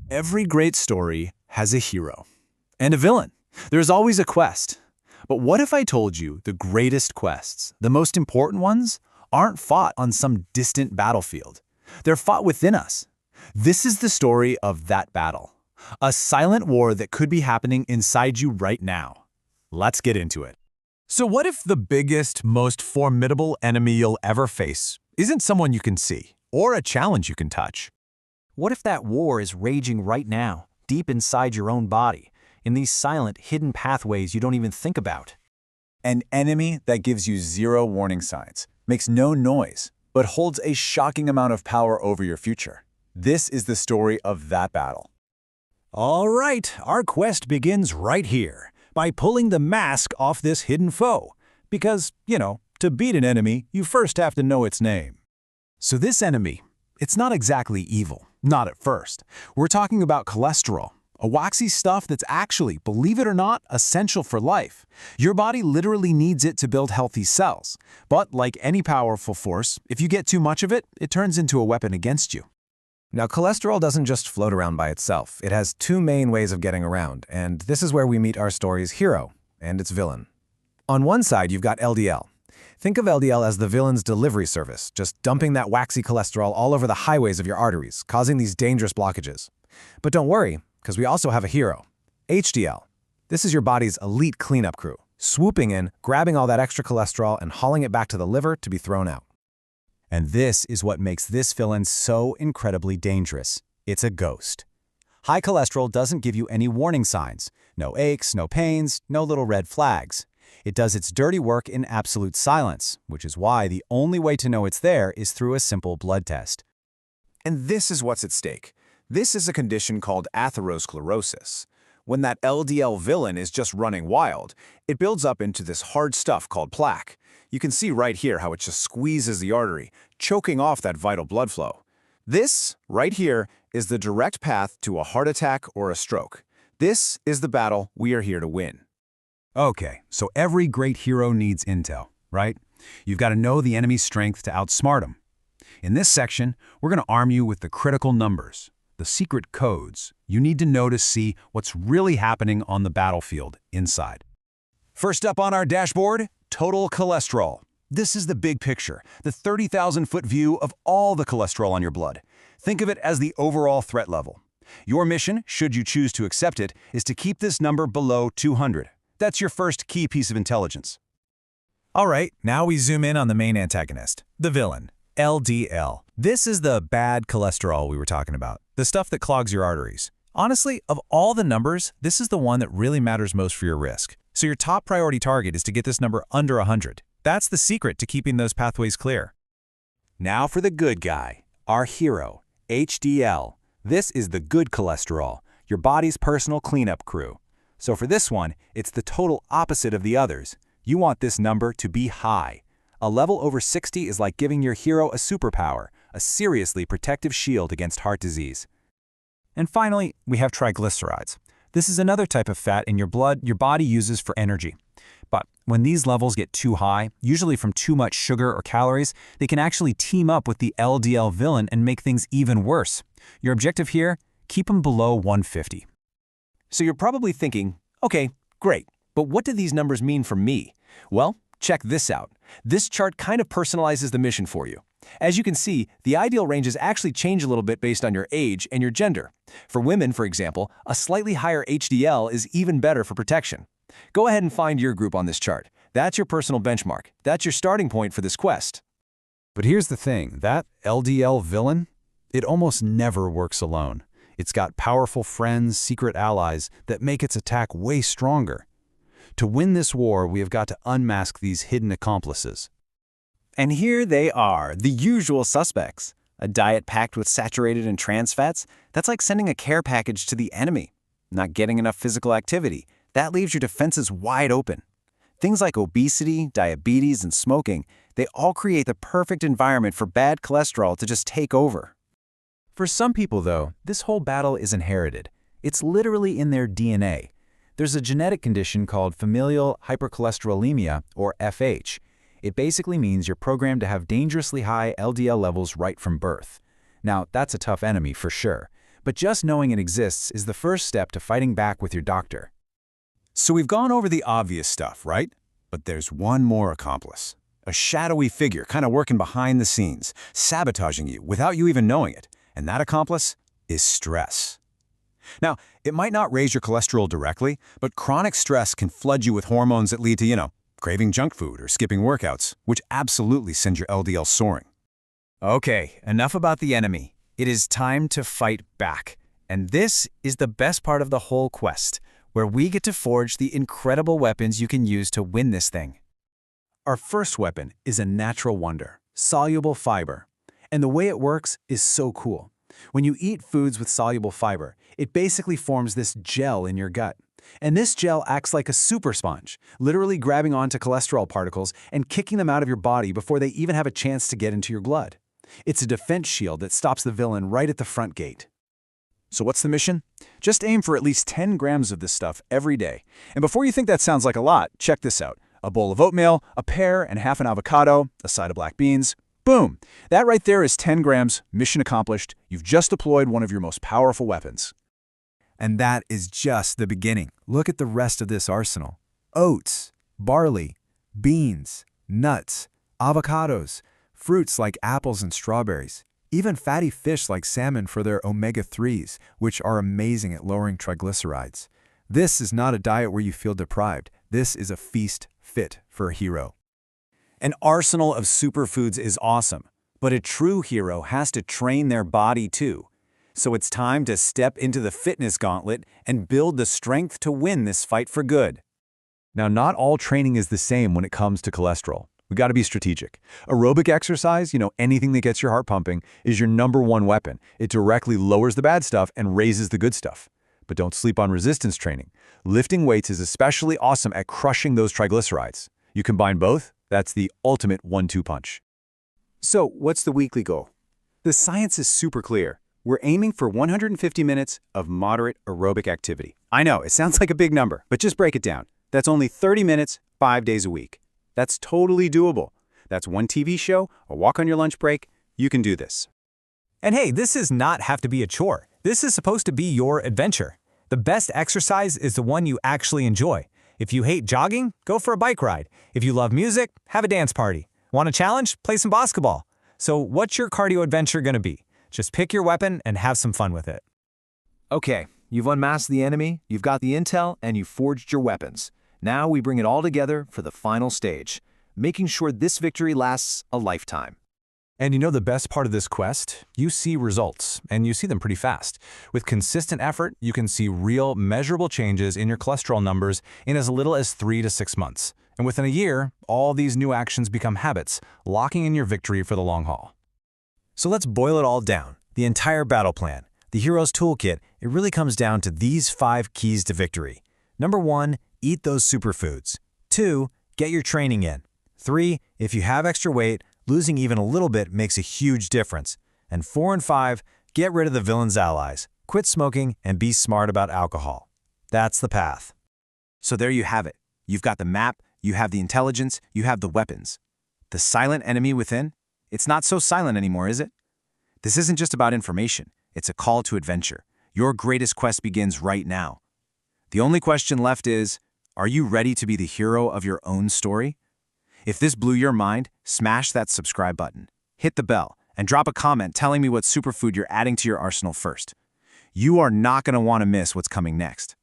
Every great story has a hero and a villain. There's always a quest. But what if I told you the greatest quests, the most important ones, aren't fought on some distant battlefield? They're fought within us. This is the story of that battle, a silent war that could be happening inside you right now. Let's get into it. So what if the biggest, most formidable enemy you'll ever face isn't someone you can see or a challenge you can touch? What if that war is raging right now, deep inside your own body, in these silent, hidden pathways you don't even think about? An enemy that gives you zero warning signs, makes no noise, but holds a shocking amount of power over your future. This is the story of that battle. All right, our quest begins right here, by pulling the mask off this hidden foe. Because, to beat an enemy, you first have to know its name. So this enemy, it's not exactly evil, not at first. We're talking about cholesterol, a waxy stuff that's actually, believe it or not, essential for life. Your body literally needs it to build healthy cells. But like any powerful force, if you get too much of it, it turns into a weapon against you. Now, cholesterol doesn't just float around by itself. It has two main ways of getting around, and this is where we meet our story's hero and its villain. On one side, you've got LDL. Think of LDL as the villain's delivery service, just dumping that waxy cholesterol all over the highways of your arteries, causing these dangerous blockages. But don't worry, because we also have a hero, HDL. This is your body's elite cleanup crew, swooping in, grabbing all that extra cholesterol and hauling it back to the liver to be thrown out. And this is what makes this villain so incredibly dangerous. It's a ghost. High cholesterol doesn't give you any warning signs. No aches, no pains, no little red flags. It does its dirty work in absolute silence, which is why the only way to know it's there is through a simple blood test. And this is what's at stake. This is a condition called atherosclerosis. When that LDL villain is just running wild, it builds up into this hard stuff called plaque. You can see right here how it just squeezes the artery, choking off that vital blood flow. This, right here, is the direct path to a heart attack or a stroke. This is the battle we are here to win. Okay, so every great hero needs intel, right? You've got to know the enemy's strength to outsmart him. In this section, we're going to arm you with the critical numbers, the secret codes you need to know to see what's really happening on the battlefield inside. First up on our dashboard, total cholesterol. This is the big picture, the 30,000-foot view of all the cholesterol on your blood. Think of it as the overall threat level. Your mission, should you choose to accept it, is to keep this number below 200. That's your first key piece of intelligence. All right, now we zoom in on the main antagonist, the villain, LDL. This is the bad cholesterol we were talking about, the stuff that clogs your arteries. Honestly, of all the numbers, this is the one that really matters most for your risk. So your top priority target is to get this number under 100. That's the secret to keeping those pathways clear. Now for the good guy, our hero, HDL. This is the good cholesterol, your body's personal cleanup crew. So for this one, it's the total opposite of the others. You want this number to be high. A level over 60 is like giving your hero a superpower, a seriously protective shield against heart disease. And finally, we have triglycerides. This is another type of fat in your blood your body uses for energy. But when these levels get too high, usually from too much sugar or calories, they can actually team up with the LDL villain and make things even worse. Your objective here? Keep them below 150. So you're probably thinking, okay, great, but what do these numbers mean for me? Well, check this out. This chart kind of personalizes the mission for you. As you can see, the ideal ranges actually change a little bit based on your age and your gender. For women, for example, a slightly higher HDL is even better for protection. Go ahead and find your group on this chart. That's your personal benchmark. That's your starting point for this quest. But here's the thing, that LDL villain, it almost never works alone. It's got powerful friends, secret allies that make its attack way stronger. To win this war, we have got to unmask these hidden accomplices. And here they are, the usual suspects. A diet packed with saturated and trans fats? That's like sending a care package to the enemy. Not getting enough physical activity? That leaves your defenses wide open. Things like obesity, diabetes, and smoking, they all create the perfect environment for bad cholesterol to just take over. For some people, though, this whole battle is inherited. It's literally in their DNA. There's a genetic condition called familial hypercholesterolemia, or FH. It basically means you're programmed to have dangerously high LDL levels right from birth. Now, that's a tough enemy for sure, But just knowing it exists is the first step to fighting back with your doctor. So we've gone over the obvious stuff, right? But there's one more accomplice. A shadowy figure kind of working behind the scenes, sabotaging you without you even knowing it. And that accomplice is stress. Now, it might not raise your cholesterol directly, but chronic stress can flood you with hormones that lead to, craving junk food or skipping workouts, which absolutely sends your LDL soaring. Okay, enough about the enemy. It is time to fight back. And this is the best part of the whole quest, where we get to forge the incredible weapons you can use to win this thing. Our first weapon is a natural wonder, soluble fiber. And the way it works is so cool. When you eat foods with soluble fiber, it basically forms this gel in your gut. And this gel acts like a super sponge, literally grabbing onto cholesterol particles and kicking them out of your body before they even have a chance to get into your blood. It's a defense shield that stops the villain right at the front gate. So what's the mission? Just aim for at least 10 grams of this stuff every day. And before you think that sounds like a lot, check this out. A bowl of oatmeal, a pear and half an avocado, a side of black beans. Boom! That right there is 10 grams, mission accomplished. You've just deployed one of your most powerful weapons. And that is just the beginning. Look at the rest of this arsenal. Oats, barley, beans, nuts, avocados, fruits like apples and strawberries, even fatty fish like salmon for their omega-3s, which are amazing at lowering triglycerides. This is not a diet where you feel deprived. This is a feast fit for a hero. An arsenal of superfoods is awesome, but a true hero has to train their body too. So it's time to step into the fitness gauntlet and build the strength to win this fight for good. Now, not all training is the same when it comes to cholesterol. We got to be strategic. Aerobic exercise, anything that gets your heart pumping, is your #1 weapon. It directly lowers the bad stuff and raises the good stuff. But don't sleep on resistance training. Lifting weights is especially awesome at crushing those triglycerides. You combine both, that's the ultimate 1-2 punch. So, what's the weekly goal? The science is super clear. We're aiming for 150 minutes of moderate aerobic activity. I know, it sounds like a big number, but just break it down. That's only 30 minutes, 5 days a week. That's totally doable. That's one TV show, a walk on your lunch break. You can do this. And hey, this does not have to be a chore. This is supposed to be your adventure. The best exercise is the one you actually enjoy. If you hate jogging, go for a bike ride. If you love music, have a dance party. Want a challenge? Play some basketball. So what's your cardio adventure going to be? Just pick your weapon and have some fun with it. Okay, you've unmasked the enemy, you've got the intel, and you've forged your weapons. Now we bring it all together for the final stage, making sure this victory lasts a lifetime. And the best part of this quest? You see results, and you see them pretty fast. With consistent effort, you can see real, measurable changes in your cholesterol numbers in as little as 3 to 6 months. And within a year, all these new actions become habits, locking in your victory for the long haul. So let's boil it all down. The entire battle plan, the hero's toolkit, it really comes down to these 5 keys to victory. Number 1, eat those superfoods. 2, get your training in. 3, if you have extra weight, losing even a little bit makes a huge difference. And 4 and 5, get rid of the villain's allies. Quit smoking and be smart about alcohol. That's the path. So there you have it. You've got the map, you have the intelligence, you have the weapons. The silent enemy within? It's not so silent anymore, is it? This isn't just about information. It's a call to adventure. Your greatest quest begins right now. The only question left is, are you ready to be the hero of your own story? If this blew your mind, smash that subscribe button, hit the bell, and drop a comment telling me what superfood you're adding to your arsenal first. You are not going to want to miss what's coming next.